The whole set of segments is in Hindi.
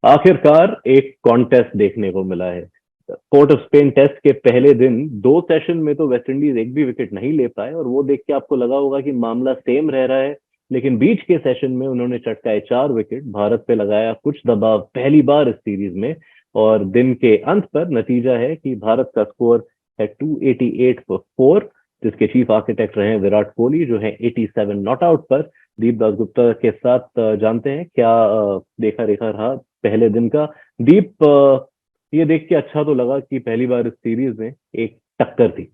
आखिरकार एक कॉन्टेस्ट देखने को मिला है। पोर्ट ऑफ स्पेन टेस्ट के पहले दिन दो सेशन में तो वेस्टइंडीज एक भी विकेट नहीं ले पाए, और वो देख के आपको लगा होगा कि मामला सेम रह रहा है। लेकिन बीच के सेशन में उन्होंने चटकाए 4 विकेट, भारत पे लगाया कुछ दबाव पहली बार इस सीरीज में। और दिन के अंत पर नतीजा है कि भारत का स्कोर है 288 फॉर 4, जिसके चीफ आर्किटेक्ट रहे हैं विराट कोहली, जो है 87 नॉट आउट पर। दीप दासगुप्ता के साथ जानते हैं क्या देखा रेखा रहा पहले दिन का। दीप, ये देख के अच्छा तो लगा कि पहली बार इस सीरीज में एक टक्कर थी।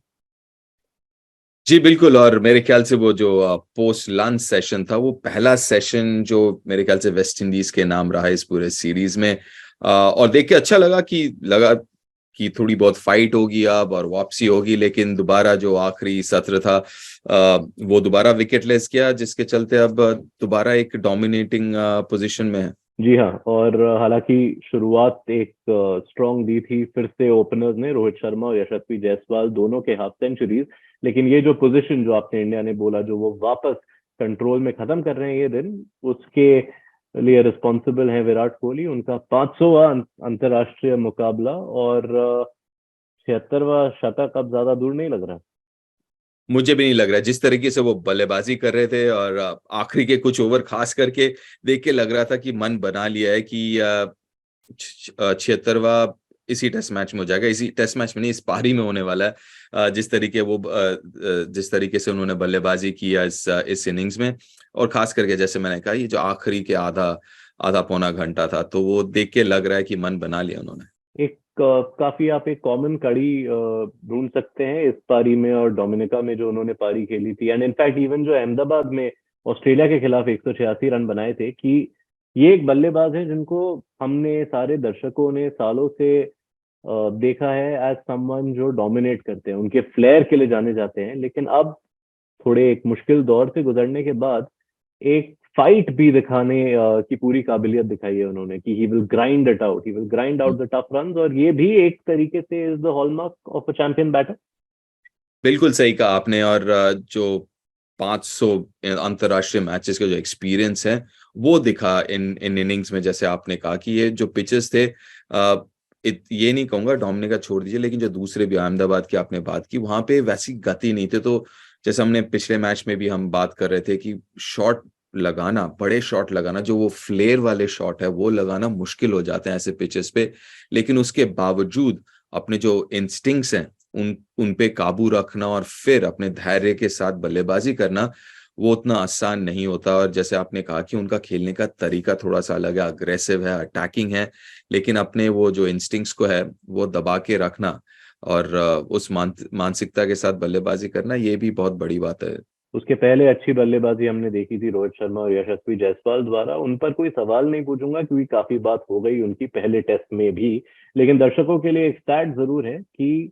जी बिल्कुल। और मेरे ख्याल से वो जो पोस्ट लंच सेशन था, वो पहला सेशन जो मेरे ख्याल से वेस्ट इंडीज के नाम रहा है इस पूरे सीरीज में। और देख के अच्छा लगा कि थोड़ी बहुत फाइट होगी अब और वापसी होगी, लेकिन दोबारा जो आखिरी सत्र था वो दोबारा विकेटलेस किया, जिसके चलते अब दोबारा एक डोमिनेटिंग पोजीशन में है। जी हाँ, और हालांकि शुरुआत एक स्ट्रॉन्ग दी थी फिर से ओपनर्स ने, रोहित शर्मा और यशस्वी जायसवाल दोनों के हाफ सेंचुरीज। लेकिन ये जो पोजीशन जो आपने इंडिया ने बोला, जो वो वापस कंट्रोल में खत्म कर रहे हैं ये दिन, उसके लिए रिस्पॉन्सिबल है विराट कोहली। उनका 500वां अंतर्राष्ट्रीय मुकाबला और 76वां शतक अब ज्यादा दूर नहीं लग रहा। मुझे भी नहीं लग रहा है, जिस तरीके से वो बल्लेबाजी कर रहे थे और आखिरी के कुछ ओवर खास करके देख के लग रहा था कि मन बना लिया है कि 76वां इसी टेस्ट मैच में हो जाएगा। इसी टेस्ट मैच में नहीं, इस पारी में होने वाला है। जिस तरीके से उन्होंने बल्लेबाजी की इस इनिंग्स में, और खास करके जैसे मैंने कहा, ये जो आखिरी के आधा आधा पौना घंटा था, तो वो देख के लग रहा है कि मन बना लिया उन्होंने। एक काफी आप एक कॉमन कड़ी ढूंढ सकते हैं इस पारी में और डोमिनिका में जो उन्होंने पारी खेली थी, एंड इनफैक्ट इवन जो अहमदाबाद में ऑस्ट्रेलिया के खिलाफ 186 रन बनाए थे, कि ये एक बल्लेबाज है जिनको हमने सारे दर्शकों ने सालों से देखा है एज समवन जो डोमिनेट करते हैं, उनके फ्लेयर के लिए जाने जाते हैं। लेकिन अब थोड़े एक मुश्किल दौर से गुजरने के बाद एक फाइट भी दिखाने की पूरी काबिलियत दिखाई है उन्होंने, कि he will grind it out, he will grind out the tough runs, और ये भी एक तरीके से is the hallmark of a champion batter. बिल्कुल सही कहा आपने। और जो 500 अंतरराष्ट्रीय मैचेस का जो एक्सपीरियंस है, वो दिखा इन इन इनिंग्स में। जैसे आपने कहा कि ये जो पिचेस थे, ये नहीं कहूंगा डोमिनिका छोड़ दीजिए, लेकिन जो दूसरे भी, अहमदाबाद की आपने बात की, वहां पे वैसी गति नहीं थी। तो जैसे हमने पिछले मैच में भी हम बात कर रहे थे कि शॉट लगाना, बड़े शॉट लगाना, जो वो फ्लेयर वाले शॉट है, वो लगाना मुश्किल हो जाते हैं ऐसे पिचेस पे। लेकिन उसके बावजूद अपने जो इंस्टिंक्ट्स हैं, उन पे काबू रखना और फिर अपने धैर्य के साथ बल्लेबाजी करना, वो उतना आसान नहीं होता। और जैसे आपने कहा कि उनका खेलने का तरीका थोड़ा सा अलग है, अग्रेसिव है, अटैकिंग है, लेकिन अपने वो जो इंस्टिंक्ट्स को है वो दबा के रखना और उस मानसिकता के साथ बल्लेबाजी करना, ये भी बहुत बड़ी बात है। उसके पहले अच्छी बल्लेबाजी हमने देखी थी रोहित शर्मा और यशस्वी जायसवाल द्वारा, उन पर कोई सवाल नहीं पूछूंगा क्योंकि काफी बात हो गई उनकी पहले टेस्ट में भी। लेकिन दर्शकों के लिए एक स्टैट जरूर है कि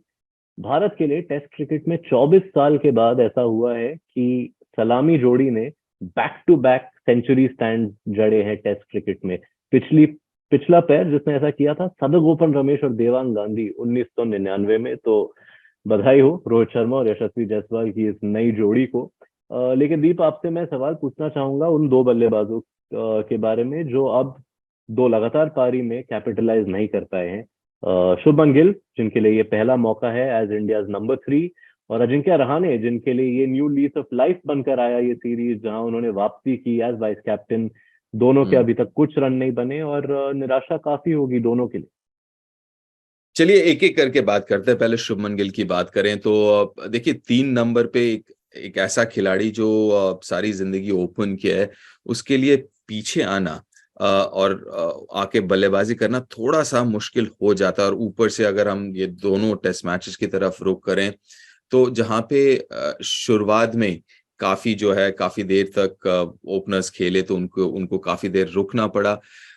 भारत के लिए टेस्ट क्रिकेट में 24 साल के बाद ऐसा हुआ है कि सलामी जोड़ी ने back to back century stand जड़े हैं टेस्ट क्रिकेट में। पिछला पैर जिसने ऐसा किया था सदगोपन रमेश और देवांग गांधी 1999 में। तो बधाई हो रोहित शर्मा और यशस्वी जायसवाल की इस नई जोड़ी को। लेकिन दीप, आपसे मैं सवाल पूछना चाहूंगा उन दो बल्लेबाजों के बारे में जो अब दो लगातार पारी में कैपिटलाइज नहीं कर पाए हैं। शुभमन गिल, जिनके लिए ये पहला मौका है एज इंडिया नंबर 3, और अजिंक्य रहाणे, जिनके लिए ये न्यू लीज ऑफ लाइफ बनकर आया ये सीरीज, जहां उन्होंने वापसी की एज वाइस कैप्टन। दोनों के हम्म। अभी तक कुछ रन नहीं बने, और निराशा काफी होगी दोनों के लिए। चलिए एक एक करके बात करते हैं। पहले शुभमन गिल की बात करें तो देखिए, 3 नंबर पे एक ऐसा खिलाड़ी जो सारी जिंदगी ओपन किया है, उसके लिए पीछे आना और आके बल्लेबाजी करना थोड़ा सा मुश्किल हो जाता है। और ऊपर से अगर हम ये दोनों टेस्ट मैचेस की तरफ रुख करें, तो जहाँ पे शुरुआत में काफी देर तक ओपनर्स खेले, तो उनको उनको काफी देर रुकना पड़ा।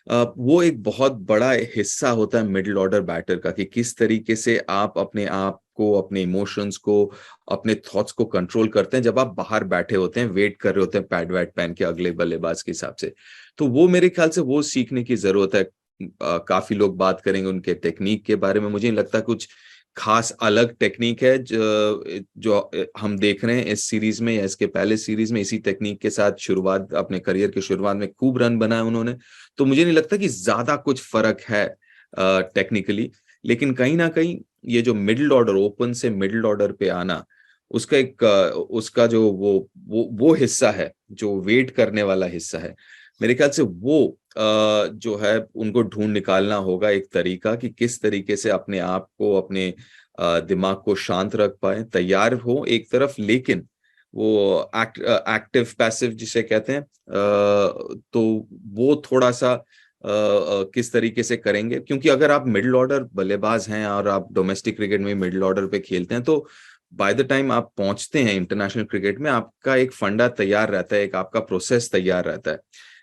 वो एक बहुत बड़ा हिस्सा होता है मिडिल ऑर्डर बैटर का, कि किस तरीके से आप अपने आप को, अपने इमोशंस को, अपने थॉट्स को कंट्रोल करते हैं जब आप बाहर बैठे होते हैं, वेट कर रहे होते हैं पैड वैड पहन के अगले बल्लेबाज के हिसाब से। तो वो मेरे ख्याल से वो सीखने की जरूरत है। काफी लोग बात करेंगे उनके टेक्निक के बारे में, मुझे नहीं लगता कुछ खास अलग टेक्निक है जो हम देख रहे हैं इस सीरीज में या इसके पहले सीरीज में। इसी टेक्निक के साथ शुरुआत, अपने करियर के शुरुआत में खूब रन बनाए उन्होंने। तो मुझे नहीं लगता कि ज्यादा कुछ फर्क है टेक्निकली, लेकिन कहीं ना कहीं ये जो मिडिल ऑर्डर, ओपन से मिडिल ऑर्डर पे आना, उसका एक उसका जो वो हिस्सा है, जो वेट करने वाला हिस्सा है, मेरे ख्याल से वो जो है उनको ढूंढ निकालना होगा एक तरीका कि किस तरीके से अपने आप को, अपने दिमाग को शांत रख पाए, तैयार हो एक तरफ, लेकिन वो एक्टिव पैसिव जिसे कहते हैं, तो वो थोड़ा सा किस तरीके से करेंगे। क्योंकि अगर आप मिडिल ऑर्डर बल्लेबाज हैं और आप डोमेस्टिक क्रिकेट में मिडिल ऑर्डर पे खेलते हैं, तो बाय द टाइम आप पहुंचते हैं इंटरनेशनल क्रिकेट में, आपका एक फंडा तैयार रहता है, एक आपका प्रोसेस तैयार रहता है।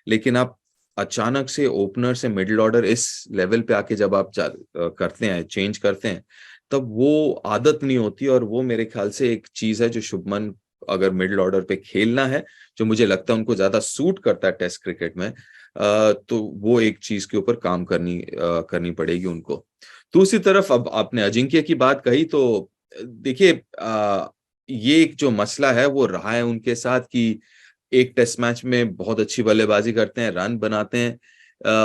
लेकिन आप अचानक से ओपनर से मिडिल ऑर्डर इस लेवल पे आके जब आप करते हैं, चेंज करते हैं, तब वो आदत नहीं होती। और वो मेरे ख्याल से एक चीज है जो शुभमन, अगर मिडिल ऑर्डर पे खेलना है, जो मुझे लगता है उनको ज्यादा सूट करता है टेस्ट क्रिकेट में, तो वो एक चीज के ऊपर काम करनी पड़ेगी उनको। दूसरी तरफ अब आपने अजिंक्य की बात कही, तो देखिए ये एक जो मसला है वो रहा है उनके साथ कि एक टेस्ट मैच में बहुत अच्छी बल्लेबाजी करते हैं, रन बनाते हैं,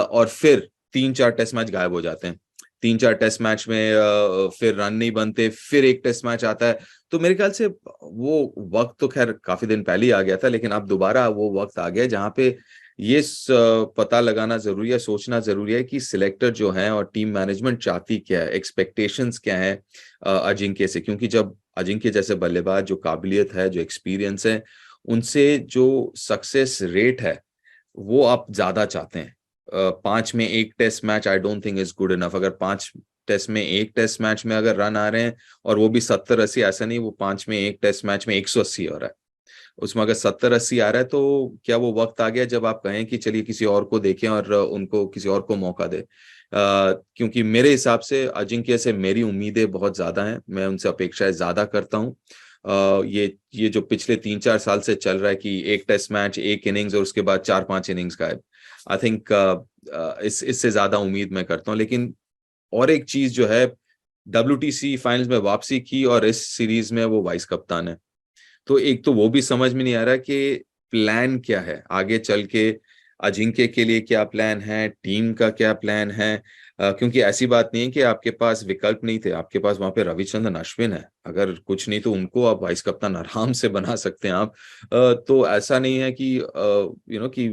और फिर 3-4 टेस्ट मैच गायब हो जाते हैं। 3-4 टेस्ट मैच में फिर रन नहीं बनते, फिर एक टेस्ट मैच आता है। तो मेरे ख्याल से वो वक्त तो खैर काफी दिन पहले ही आ गया था, लेकिन अब दोबारा वो वक्त आ गया जहां पे ये पता लगाना जरूरी है, सोचना जरूरी है कि सिलेक्टर जो है और टीम मैनेजमेंट चाहती क्या है, एक्सपेक्टेशंस क्या है अजिंक्य से। क्योंकि जब अजिंक्य जैसे बल्लेबाज, जो काबिलियत है, जो एक्सपीरियंस है, उनसे जो सक्सेस रेट है वो आप ज्यादा चाहते हैं। 5 में 1 test match I don't think is good enough. अगर 5 टेस्ट में 1 टेस्ट मैच में अगर रन आ रहे हैं, और वो भी 70-80, ऐसा नहीं वो 5 में 1 टेस्ट मैच में 180 हो रहा है, उसमें अगर 70-80 आ रहा है, तो क्या वो वक्त आ गया जब आप कहें कि चलिए किसी और को देखें और उनको किसी और को मौका दे। क्योंकि मेरे हिसाब से अजिंक्य से मेरी उम्मीदें बहुत ज्यादा हैं, मैं उनसे अपेक्षाएं ज्यादा करता हूँ। ये जो पिछले 3-4 साल से चल रहा है कि 1 टेस्ट मैच, 1 इनिंग्स और उसके बाद 4-5 इनिंग्स गायब, आई थिंक इससे ज्यादा उम्मीद मैं करता हूँ। लेकिन और एक चीज जो है, WTC फाइनल्स में वापसी की और इस सीरीज में वो वाइस कप्तान है। तो एक तो वो भी समझ में नहीं आ रहा कि प्लान क्या है आगे चल के, अजिंक्य के लिए क्या प्लान है, टीम का क्या प्लान है। क्योंकि ऐसी बात नहीं है कि आपके पास विकल्प नहीं थे, आपके पास वहां पे रविचंद्रन अश्विन है, अगर कुछ नहीं तो उनको आप वाइस कप्तान आराम से बना सकते हैं आप। तो ऐसा नहीं है कि कि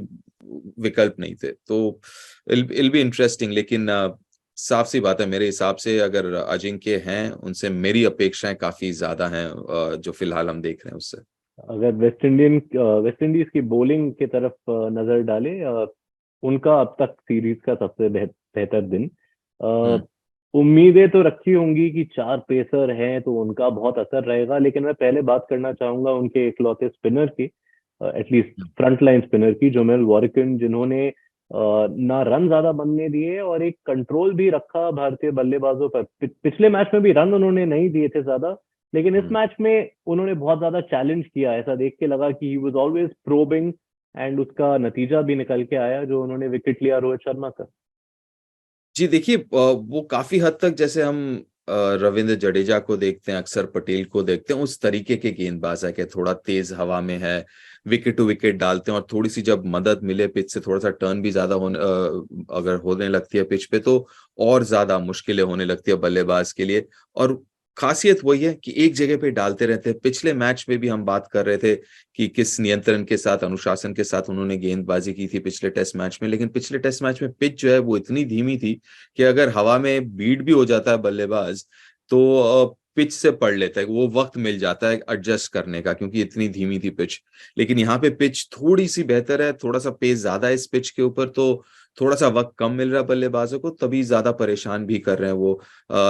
विकल्प नहीं थे। तो इल बी इंटरेस्टिंग। लेकिन साफ सी बात है, मेरे हिसाब से अगर अजिंक्य हैं, उनसे मेरी अपेक्षाएं काफी ज्यादा हैं जो फिलहाल हम देख रहे हैं उससे। अगर वेस्ट इंडीज की बॉलिंग की तरफ नजर डालें, उनका अब तक सीरीज का सबसे बेहतर दिन। हम्म। उम्मीदें तो रखी होंगी कि 4 पेसर हैं तो उनका बहुत असर रहेगा, लेकिन मैं पहले बात करना चाहूंगा उनके इकलौते स्पिनर की, एटलीस्ट फ्रंट लाइन स्पिनर की, जोमेल वॉर्किन, जिन्होंने ना रन ज्यादा बनने दिए और एक कंट्रोल भी रखा भारतीय बल्लेबाजों पर। पिछले मैच में भी रन उन्होंने नहीं दिए थे ज्यादा, लेकिन इस हम्म। मैच में उन्होंने बहुत ज्यादा चैलेंज किया। ऐसा देख के लगा कि he was always probing, and उसका नतीजा भी निकल के आया जो उन्होंने विकेट लिया रोहित शर्मा का। जी देखिए, वो काफी हद तक जैसे हम रविंद्र जडेजा को देखते हैं, अक्षर पटेल को देखते हैं, उस तरीके के गेंदबाज है कि थोड़ा तेज हवा में है, विकेट टू विकेट डालते हैं, और थोड़ी सी जब मदद मिले पिच से, थोड़ा सा टर्न भी ज्यादा अगर होने लगती है पिच पे, तो और ज्यादा मुश्किलें होने लगती है बल्लेबाज के लिए। और खासियत वही है कि एक जगह पे डालते रहते हैं। पिछले मैच में भी हम बात कर रहे थे कि किस नियंत्रण के साथ, अनुशासन के साथ उन्होंने गेंदबाजी की थी पिछले टेस्ट मैच में। लेकिन पिछले टेस्ट मैच में पिच जो है वो इतनी धीमी थी कि अगर हवा में बीट भी हो जाता है बल्लेबाज, तो पिच से पढ़ लेता है, वो वक्त मिल जाता है एडजस्ट करने का, क्योंकि इतनी धीमी थी पिच। लेकिन यहाँ पे पिच थोड़ी सी बेहतर है, थोड़ा सा पेस ज्यादा है इस पिच के ऊपर, तो थोड़ा सा वक्त कम मिल रहा है बल्लेबाजों को, तभी ज्यादा परेशान भी कर रहे हैं वो।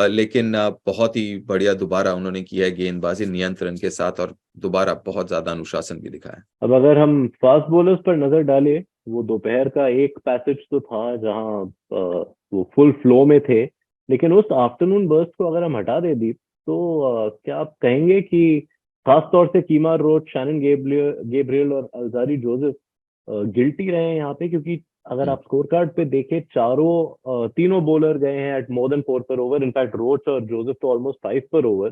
लेकिन बहुत ही बढ़िया दोबारा उन्होंने किया है गेंदबाजी नियंत्रण के साथ, और दोबारा बहुत ज्यादा अनुशासन भी दिखाया है। अब अगर हम फास्ट बॉलर्स पर नजर डालें, वो दोपहर का एक पैसेज तो था जहां वो फुल फ्लो में थे, लेकिन उस आफ्टरनून बर्स्ट को अगर हम हटा दें दीप, तो क्या आप कहेंगे कि खास तौर से कीमर रोच, शैनन गेब्रियल और अल्जारी जोसेफ गिल्टी रहे हैं यहाँ पे? क्योंकि अगर आप स्कोर कार्ड पे देखें, तीनों बॉलर गए हैं एट मोर देन 4 पर ओवर। इनफैक्ट रोच और जोसेफ तो ऑलमोस्ट 5 पर ओवर।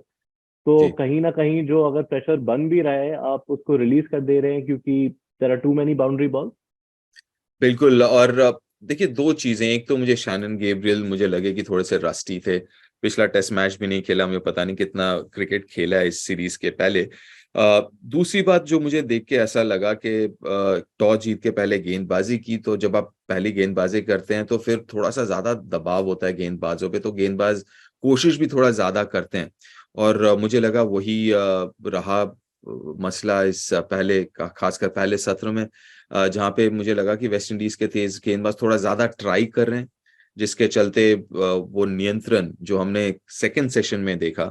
तो जी कहीं ना कहीं जो अगर प्रेशर बन भी रहा है, आप उसको रिलीज कर दे रहे हैं, क्योंकि there are too many boundary ball. बिल्कुल। और देखिए दो चीजें, एक तो मुझे शैनन गैब्रियल मुझे लगे कि थोड़े से रस्टी थे, पिछला टेस्ट मैच भी नहीं खेला, मुझे पता नहीं कितना क्रिकेट खेला है इस सीरीज के पहले। दूसरी बात जो मुझे देख के ऐसा लगा कि टॉस जीत के पहले गेंदबाजी की, तो जब आप पहली गेंदबाजी करते हैं तो फिर थोड़ा सा ज्यादा दबाव होता है गेंदबाजों पे, तो गेंदबाज कोशिश भी थोड़ा ज्यादा करते हैं। और मुझे लगा वही रहा मसला इस पहले खासकर पहले सत्र में, जहाँ पे मुझे लगा कि वेस्ट इंडीज के तेज गेंदबाज थोड़ा ज्यादा ट्राई कर रहे हैं, जिसके चलते वो नियंत्रण जो हमने सेकंड सेशन में देखा,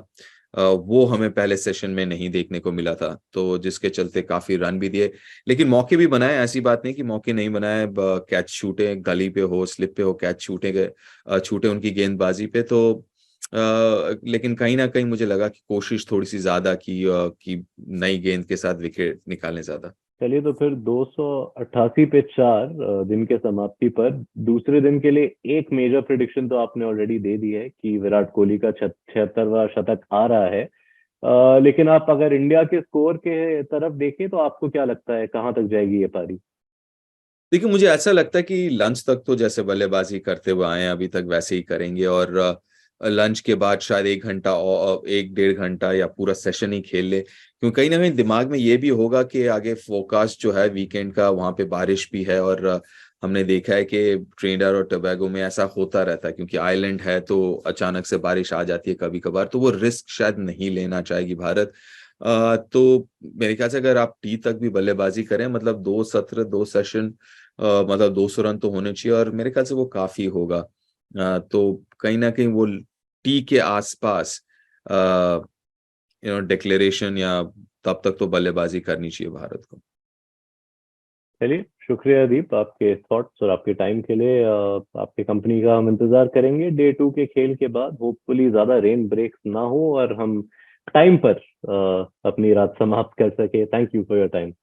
वो हमें पहले सेशन में नहीं देखने को मिला था, तो जिसके चलते काफी रन भी दिए। लेकिन मौके भी बनाए, ऐसी बात नहीं कि मौके नहीं बनाए, कैच छूटे, गली पे हो, स्लिप पे हो, कैच छूटे गए, छूटे उनकी गेंदबाजी पे। तो लेकिन कहीं ना कहीं मुझे लगा कि कोशिश थोड़ी सी ज्यादा की कि नई गेंद के साथ विकेट निकालने ज्यादा। चलिए, तो फिर 288 पे 4 दिन के समाप्ति पर दूसरे दिन के लिए एक मेजर प्रिडिक्शन तो आपने ऑलरेडी दे दी है कि विराट कोहली का 76वां शतक आ रहा है। लेकिन आप अगर इंडिया के स्कोर के तरफ देखें, तो आपको क्या लगता है कहाँ तक जाएगी ये पारी? देखिए मुझे ऐसा लगता है कि लंच तक तो जैसे बल्लेबाजी करते हुए आए हैं अभी तक वैसे ही करेंगे, और लंच के बाद शायद 1 घंटा और 1 डेढ़ घंटा या पूरा सेशन ही खेल ले, क्योंकि कहीं ना कहीं दिमाग में ये भी होगा कि आगे फोरकास्ट जो है वीकेंड का, वहां पे बारिश भी है, और हमने देखा है कि ट्रिनिडाद और टोबैगो में ऐसा होता रहता है, क्योंकि आइलैंड है तो अचानक से बारिश आ जाती है कभी कभार, तो वो रिस्क शायद नहीं लेना चाहेगी भारत। तो मेरे ख्याल से अगर आप टी तक भी बल्लेबाजी करें, मतलब 2 सत्र 2 सेशन, मतलब 200 रन तो होने चाहिए, और मेरे ख्याल से वो काफी होगा। तो कहीं ना कहीं वो टी के आसपास डिक्लेरेशन या तब तक तो बल्लेबाजी करनी चाहिए भारत को। चलिए, शुक्रिया दीप, आपके थॉट्स और आपके टाइम के लिए। आपके कंपनी का हम इंतजार करेंगे डे 2 के खेल के बाद। होपफुली ज्यादा रेन ब्रेक्स ना हो और हम टाइम पर अपनी रात समाप्त कर सके। Thank you for your time.